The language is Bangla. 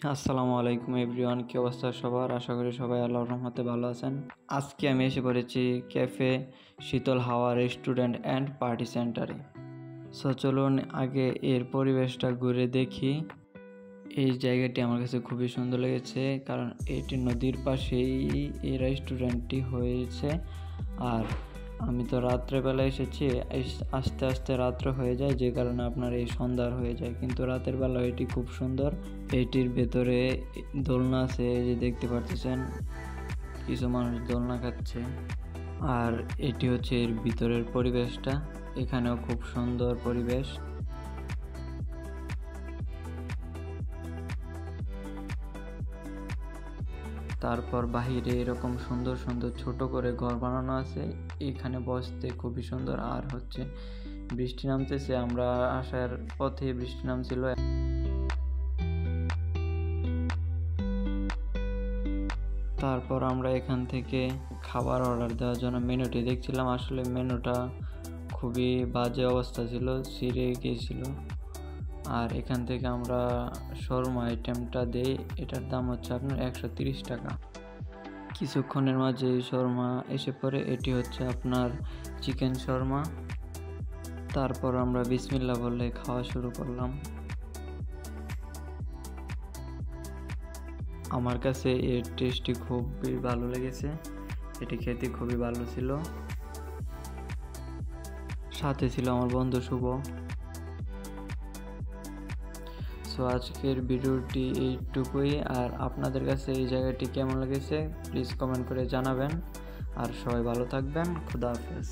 আসসালামু আলাইকুম এভরিওয়ান, কি অবস্থা সবার? আশা করি সবাই আল্লাহর রহমতে ভালো আছেন। আজকে আমি এসে পড়েছি ক্যাফে শীতল হাওয়া রেস্টুরেন্ট অ্যান্ড পার্টি সেন্টারে। সো চলুন আগে এর পরিবেশটা ঘুরে দেখি। এই জায়গাটি আমার কাছে খুবই সুন্দর লেগেছে, কারণ এটি নদীর পাশেই এই রেস্টুরেন্টটি হয়েছে। আর আমি তো রাত্রেবেলা এসেছি, আস্তে আস্তে রাত্র হয়ে যায়, যে কারণে আপনার এই সন্ধ্যার হয়ে যায়, কিন্তু রাতের বেলা এটি খুব সুন্দর। এটির ভেতরে দোলনা আছে, এই যে দেখতে পাচ্ছেন কিছু মানুষ দোলনা খাচ্ছে। আর এটি হচ্ছে এর ভিতরের পরিবেশটা, এখানেও খুব সুন্দর পরিবেশ। তারপর বাহিরে এরকম সুন্দর সুন্দর ছোট করে ঘর বানানো আছে, এখানে বসতে খুবই সুন্দর। আর হচ্ছে বৃষ্টি নামতেছে, আমরা আসার পথে বৃষ্টি নামছিল। তারপর আমরা এখান থেকে খাবার অর্ডার দেওয়ার জন্য মেনুটি দেখছিলাম। আসলে মেনুটা খুবই বাজে অবস্থা ছিল, ছিঁড়ে গিয়েছিল। আর এখান থেকে আমরা শর্মা আইটেমটা দেই, এটার দাম হচ্ছে আপনার 130 টাকা। কিছুক্ষণের মাঝে শর্মা এসে পড়ে, এটি হচ্ছে আপনার চিকেন শর্মা। তারপর আমরা বিসমিল্লাহ বলে খাওয়া শুরু করলাম। আমার কাছে এর টেস্টটি খুবই ভালো লেগেছে, এটি খেতে খুবই ভালো ছিল। সাথে ছিল আমার বন্ধু শুভ। সো আজকের ভিডিওটি এইটুকুই। আর আপনাদের কাছে এই জায়গাটি কেমন লেগেছে প্লিজ কমেন্ট করে জানাবেন। আর সবাই ভালো থাকবেন। খুদা হাফেজ।